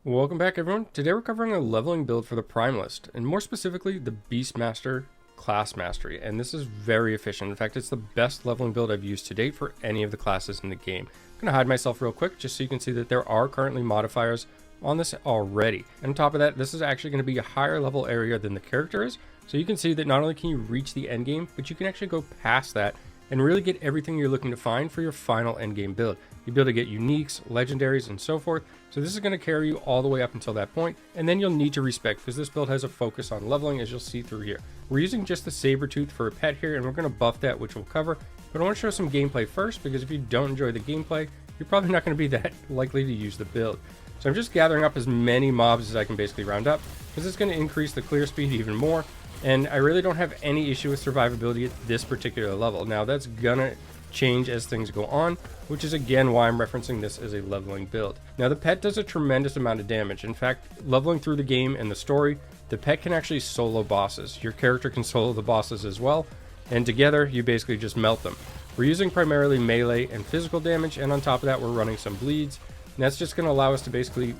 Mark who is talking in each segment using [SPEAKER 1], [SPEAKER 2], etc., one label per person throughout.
[SPEAKER 1] Welcome back, everyone. Today we're covering a leveling build for the Primalist, and more specifically the Beastmaster class mastery, and this is very efficient. In fact, it's the best leveling build I've used to date for any of the classes in the game. I'm going to hide myself real quick just so you can see that there are currently modifiers on this already. And on top of that, this is actually going to be a higher level area than the character is, so you can see that not only can you reach the end game, but you can actually go past that and really get everything you're looking to find for your final endgame build. You'll be able to get uniques, legendaries, and so forth. So this is going to carry you all the way up until that point, and then you'll need to respec because this build has a focus on leveling, as you'll see through here. We're using just the Sabretooth for a pet here, and we're going to buff that, which we'll cover. But I want to show some gameplay first, because if you don't enjoy the gameplay, you're probably not going to be that likely to use the build. So I'm just gathering up as many mobs as I can basically round up, because it's going to increase the clear speed even more. And I really don't have any issue with survivability at this particular level. Now that's gonna change as things go on, which is again why I'm referencing this as a leveling build. Now the pet does a tremendous amount of damage. In fact, leveling through the game and the story, the pet can actually solo bosses. Your character can solo the bosses as well, and together you basically just melt them. We're using primarily melee and physical damage, and on top of that we're running some bleeds, and that's just going to allow us to basically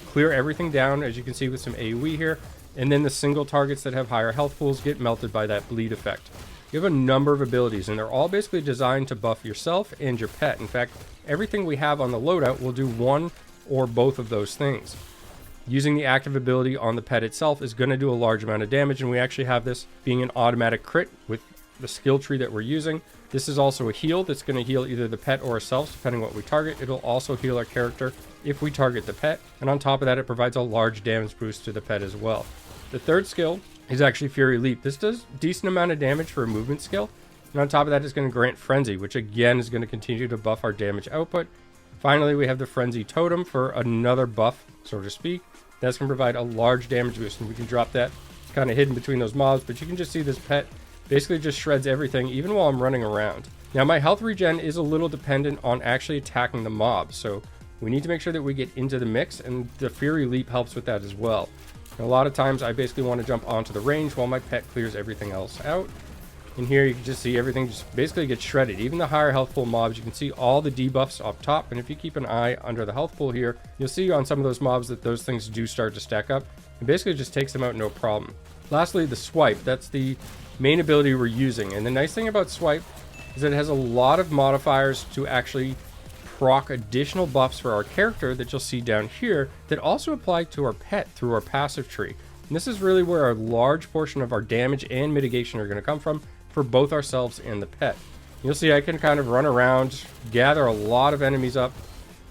[SPEAKER 1] clear everything down, as you can see with some AoE here. And then the single targets that have higher health pools get melted by that bleed effect. You have a number of abilities, and they're all basically designed to buff yourself and your pet. In fact, everything we have on the loadout will do one or both of those things. Using the active ability on the pet itself is going to do a large amount of damage, and we actually have this being an automatic crit with the skill tree that we're using. This is also a heal that's going to heal either the pet or ourselves, depending on what we target. It'll also heal our character if we target the pet, and on top of that, it provides a large damage boost to the pet as well. The third skill is actually Fury Leap. This does a decent amount of damage for a movement skill, and on top of that, it's going to grant Frenzy, which again is going to continue to buff our damage output. Finally, we have the Frenzy Totem for another buff, so to speak. That's going to provide a large damage boost, and we can drop that. It's kind of hidden between those mobs, but you can just see this pet basically just shreds everything, even while I'm running around. Now, my health regen is a little dependent on actually attacking the mobs, so we need to make sure that we get into the mix, and the Fury Leap helps with that as well. A lot of times I basically want to jump onto the range while my pet clears everything else out. And here you can just see everything just basically gets shredded. Even the higher health pool mobs, you can see all the debuffs up top. And if you keep an eye under the health pool here, you'll see on some of those mobs that those things do start to stack up. It basically just takes them out no problem. Lastly, the Swipe. That's the main ability we're using. And the nice thing about Swipe is that it has a lot of modifiers to actually proc additional buffs for our character that you'll see down here that also apply to our pet through our passive tree. And this is really where a large portion of our damage and mitigation are going to come from for both ourselves and the pet. You'll see I can kind of run around, gather a lot of enemies up,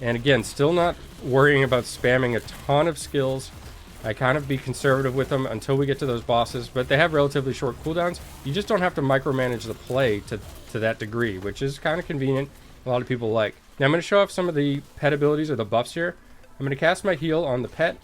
[SPEAKER 1] and again, still not worrying about spamming a ton of skills. I kind of be conservative with them until we get to those bosses, but they have relatively short cooldowns. You just don't have to micromanage the play to that degree, which is kind of convenient. A lot of people like. Now I'm going to show off some of the pet abilities or the buffs here. I'm going to cast my heal on the pet,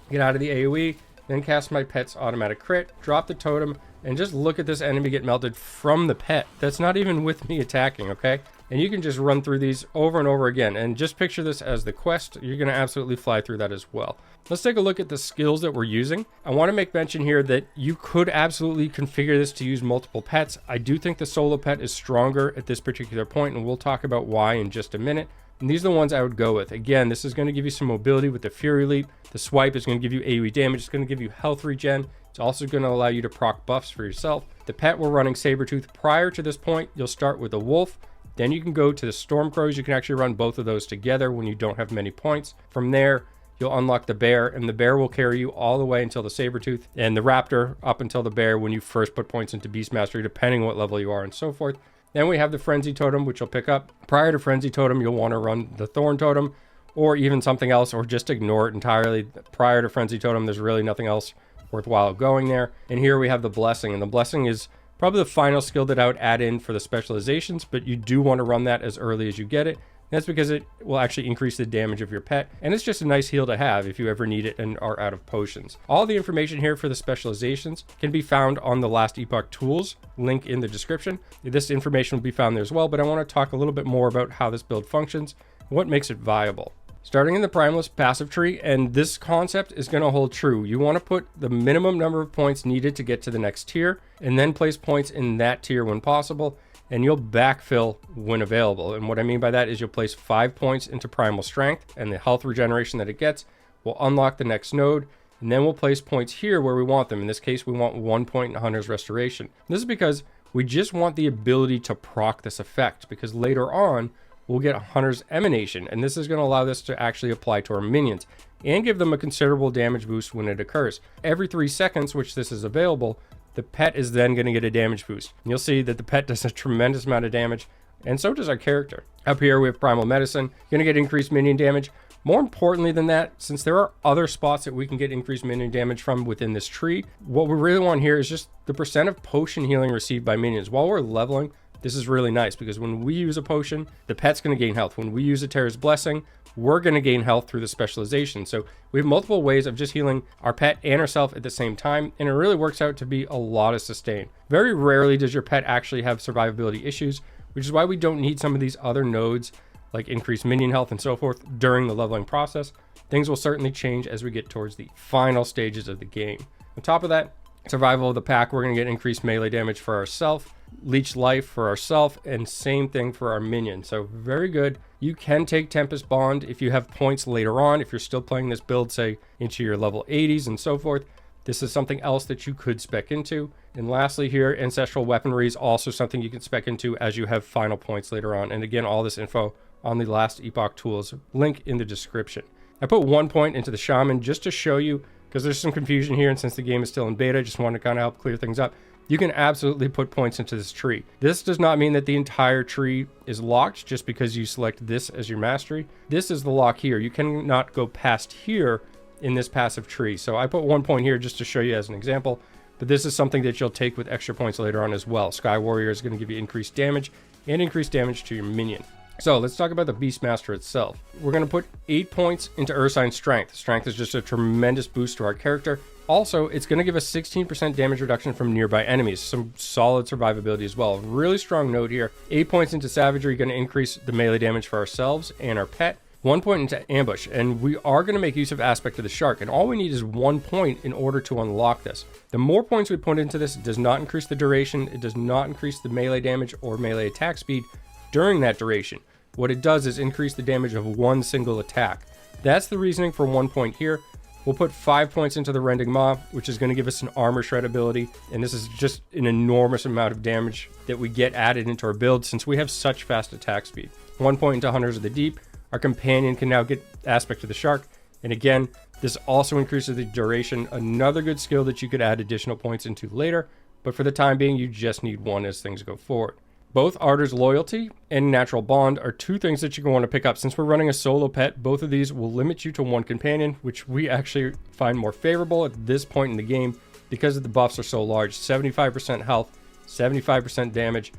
[SPEAKER 1] get out of the AoE, then cast my pet's automatic crit, drop the totem, and just look at this enemy get melted from the pet. That's not even with me attacking, okay? And you can just run through these over and over again, and just picture this as the quest. You're going to absolutely fly through that as well. Let's take a look at the skills that we're using. I want to make mention here that you could absolutely configure this to use multiple pets. I do think the solo pet is stronger at this particular point, and we'll talk about why in just a minute. And these are the ones I would go with. Again, this is going to give you some mobility with the Fury Leap. The Swipe is going to give you AoE damage. It's going to give you health regen. It's also going to allow you to proc buffs for yourself. The pet, we're running Sabretooth. Prior to this point, you'll start with a Wolf. Then you can go to the Stormcrows. You can actually run both of those together when you don't have many points. From there, you'll unlock the Bear, and the Bear will carry you all the way until the Sabretooth, and the Raptor up until the Bear when you first put points into Beastmaster, depending what level you are and so forth. Then we have the Frenzy Totem, which you'll pick up. Prior to Frenzy Totem, you'll want to run the Thorn Totem, or even something else, or just ignore it entirely. Prior to Frenzy Totem, there's really nothing else worthwhile going there. And here we have the Blessing, and the Blessing is probably the final skill that I would add in for the Specializations, but you do want to run that as early as you get it. That's because it will actually increase the damage of your pet, and it's just a nice heal to have if you ever need it and are out of potions. All the information here for the Specializations can be found on the last Epoch tools, link in the description. This information will be found there as well, but I want to talk a little bit more about how this build functions and what makes it viable. Starting in the Primalist passive tree, and this concept is going to hold true. You want to put the minimum number of points needed to get to the next tier, and then place points in that tier when possible, and you'll backfill when available. And what I mean by that is you'll place 5 points into Primal Strength and the health regeneration that it gets, We'll unlock the next node, and then we'll place points here where we want them. In this case, we want 1 point in Hunter's Restoration. This is because we just want the ability to proc this effect, because later on, we'll get Hunter's Emanation, and this is going to allow this to actually apply to our minions and give them a considerable damage boost when it occurs. Every 3 seconds, which this is available, the pet is then going to get a damage boost. You'll see that the pet does a tremendous amount of damage, and so does our character. Up here, we have Primal Medicine, going to get increased minion damage. More importantly than that, since there are other spots that we can get increased minion damage from within this tree, what we really want here is just the percent of potion healing received by minions. While we're leveling, this is really nice because when we use a potion, the pet's going to gain health. When we use Eterra's Blessing, we're going to gain health through the specialization. So we have multiple ways of just healing our pet and ourselves at the same time, and it really works out to be a lot of sustain. Very rarely does your pet actually have survivability issues, which is why we don't need some of these other nodes like increased minion health and so forth during the leveling process. Things will certainly change as we get towards the final stages of the game. On top of that, survival of the pack, we're going to get increased melee damage for ourselves, leech life for ourselves, and same thing for our minion. So very good. You can take Tempest Bond if you have points later on, if you're still playing this build, say into your level 80s and so forth. This is something else that you could spec into. And lastly here, Ancestral Weaponry is also something you can spec into as you have final points later on. And again, all this info on the last Epoch tools, link in the description. I put 1 point into the Shaman just to show you, because there's some confusion here, and since the game is still in beta, I just wanted to kind of help clear things up. You can absolutely put points into this tree. This does not mean that the entire tree is locked just because you select this as your mastery. This is the lock here. You cannot go past here in this passive tree. So I put 1 point here just to show you as an example, but this is something that you'll take with extra points later on as well. Sky Warrior is going to give you increased damage and increased damage to your minion. So let's talk about the Beastmaster itself. We're going to put 8 points into Ursine Strength. Strength is just a tremendous boost to our character. Also, it's going to give us 16% damage reduction from nearby enemies. Some solid survivability as well. Really strong note here. 8 points into Savagery, going to increase the melee damage for ourselves and our pet. 1 point into Ambush, and we are going to make use of Aspect of the Shark, and all we need is 1 point in order to unlock this. The more points we put into this, it does not increase the duration, it does not increase the melee damage or melee attack speed during that duration. What it does is increase the damage of one single attack. That's the reasoning for 1 point here. We'll put 5 points into the Rending Maw, which is going to give us an Armor Shred ability, and this is just an enormous amount of damage that we get added into our build since we have such fast attack speed. 1 point into Hunters of the Deep. Our companion can now get Aspect of the Shark, and again, this also increases the duration. Another good skill that you could add additional points into later, but for the time being, you just need one as things go forward. Both Ardor's Loyalty and Natural Bond are two things that you're going to want to pick up. Since we're running a solo pet, both of these will limit you to one companion, which we actually find more favorable at this point in the game because the buffs are so large. 75% health, 75% damage,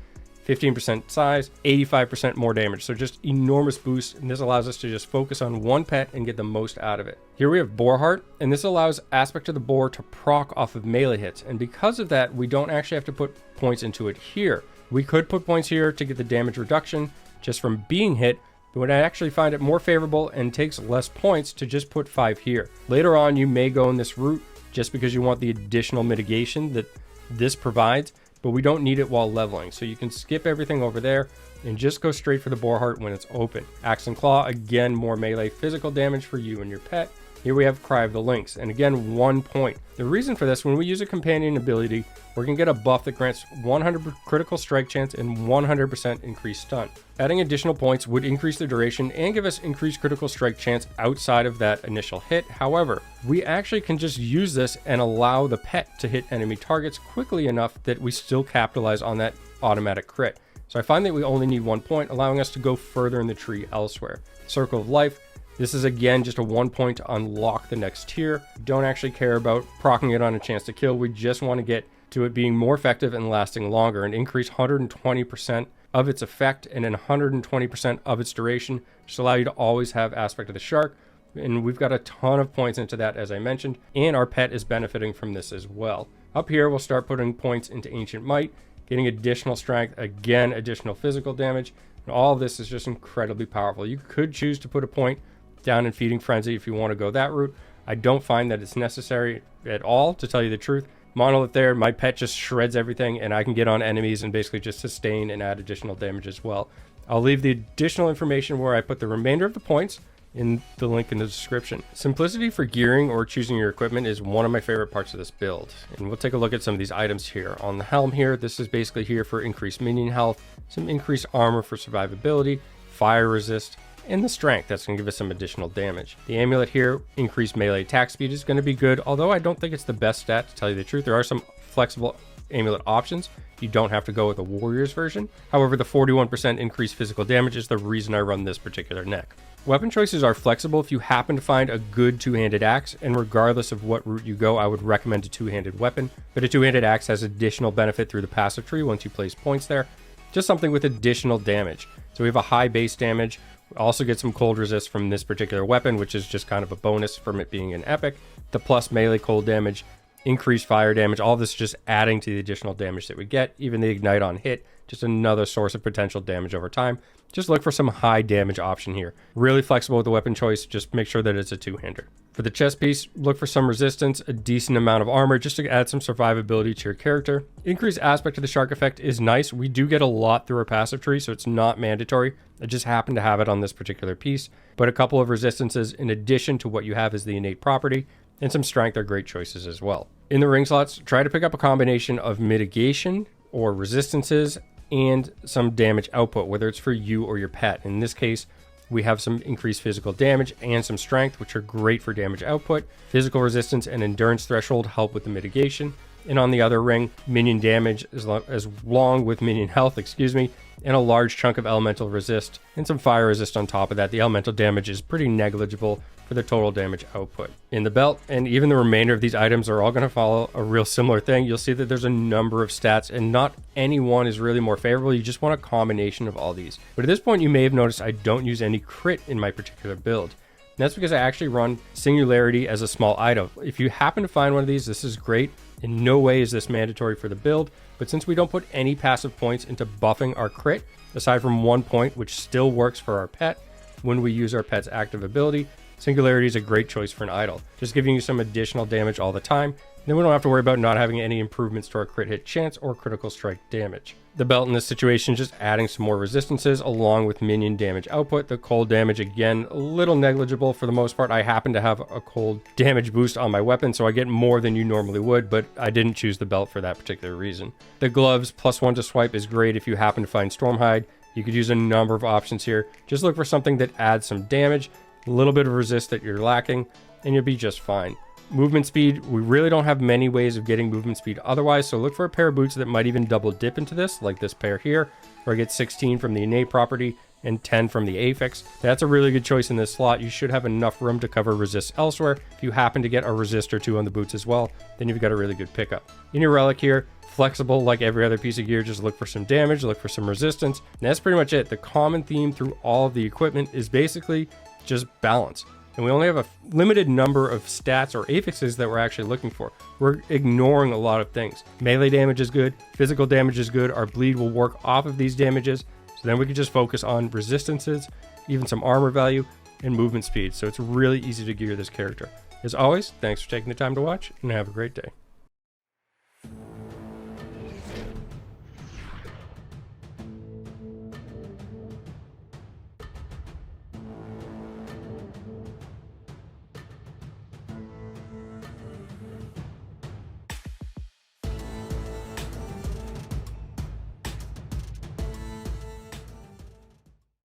[SPEAKER 1] 15% size, 85% more damage. So just enormous boosts, and this allows us to just focus on one pet and get the most out of it. Here we have Boarheart, and this allows Aspect of the Boar to proc off of melee hits, and because of that, we don't actually have to put points into it here. We could put points here to get the damage reduction just from being hit, but I actually find it more favorable and takes less points to just put 5 here. Later on, you may go in this route just because you want the additional mitigation that this provides, but we don't need it while leveling. So you can skip everything over there and just go straight for the Boarheart when it's open. Axe and Claw, again, more melee physical damage for you and your pet. Here we have Cry of the Lynx, and again, 1 point. The reason for this, when we use a companion ability, we're going to get a buff that grants 100 critical strike chance and 100% increased stun. Adding additional points would increase the duration and give us increased critical strike chance outside of that initial hit. However, we actually can just use this and allow the pet to hit enemy targets quickly enough that we still capitalize on that automatic crit. So I find that we only need 1 point, allowing us to go further in the tree elsewhere. Circle of Life. This is again just a 1 point to unlock the next tier. Don't actually care about proccing it on a chance to kill. We just want to get to it being more effective and lasting longer and increase 120% of its effect and then 120% of its duration. Just allow you to always have Aspect of the Shark. And we've got a ton of points into that, as I mentioned, and our pet is benefiting from this as well. Up here, we'll start putting points into Ancient Might, getting additional strength, again, additional physical damage. And all of this is just incredibly powerful. You could choose to put a point down in Feeding Frenzy if you want to go that route. I don't find that it's necessary at all, to tell you the truth. Monolith there, my pet just shreds everything, and I can get on enemies and basically just sustain and add additional damage as well. I'll leave the additional information where I put the remainder of the points in the link in the description. Simplicity for gearing or choosing your equipment is one of my favorite parts of this build, and we'll take a look at some of these items here. On the helm here, this is basically here for increased minion health, some increased armor for survivability, fire resist, and the strength. That's going to give us some additional damage. The amulet here, increased melee attack speed, is going to be good, although I don't think it's the best stat, to tell you the truth. There are some flexible amulet options. You don't have to go with a warrior's version. However, the 41% increased physical damage is the reason I run this particular neck. Weapon choices are flexible if you happen to find a good two-handed axe, and regardless of what route you go, I would recommend a two-handed weapon. But a two-handed axe has additional benefit through the passive tree once you place points there. Just something with additional damage. So we have a high base damage. We also get some cold resist from this particular weapon, which is just kind of a bonus from it being an epic. The plus melee cold damage, increased fire damage, all this just adding to the additional damage that we get. Even the ignite on hit, just another source of potential damage over time. Just look for some high damage option here. Really flexible with the weapon choice, just make sure that it's a two-hander. For the chest piece, look for some resistance, a decent amount of armor just to add some survivability to your character. Increased aspect of the shark effect is nice. We do get a lot through our passive tree, so it's not mandatory. I just happen to have it on this particular piece. But a couple of resistances in addition to what you have as the innate property, and some strength are great choices as well. In the ring slots, try to pick up a combination of mitigation or resistances and some damage output, whether it's for you or your pet. In this case, we have some increased physical damage and some strength, which are great for damage output. Physical resistance and endurance threshold help with the mitigation. And on the other ring, minion damage as long with minion health, and a large chunk of elemental resist and some fire resist on top of that. The elemental damage is pretty negligible for the total damage output. In the belt, and even the remainder of these items are all going to follow a real similar thing. You'll see that there's a number of stats, and not any one is really more favorable. You just want a combination of all these. But at this point, you may have noticed I don't use any crit in my particular build. And that's because I actually run Singularity as a small item. If you happen to find one of these, this is great. In no way is this mandatory for the build, but since we don't put any passive points into buffing our crit, aside from 1 point, which still works for our pet when we use our pet's active ability, Singularity is a great choice for an idol, just giving you some additional damage all the time. Then we don't have to worry about not having any improvements to our crit hit chance or critical strike damage. The belt in this situation is just adding some more resistances along with minion damage output. The cold damage, again, a little negligible for the most part. I happen to have a cold damage boost on my weapon, so I get more than you normally would, but I didn't choose the belt for that particular reason. The gloves, +1 to swipe, is great if you happen to find Stormhide. You could use a number of options here. Just look for something that adds some damage, a little bit of resist that you're lacking, and you'll be just fine. Movement speed, we really don't have many ways of getting movement speed otherwise, so look for a pair of boots that might even double dip into this, like this pair here, where I get 16 from the innate property and 10 from the affix. That's a really good choice in this slot. You should have enough room to cover resist elsewhere. If you happen to get a resist or two on the boots as well, then you've got a really good pickup. In your relic here, flexible like every other piece of gear, just look for some damage, look for some resistance, and that's pretty much it. The common theme through all of the equipment is basically just balance. And we only have a limited number of stats or affixes that we're actually looking for. We're ignoring a lot of things. Melee damage is good, physical damage is good, our bleed will work off of these damages, so then we can just focus on resistances, even some armor value, and movement speed. So it's really easy to gear this character. As always, thanks for taking the time to watch, and have a great day.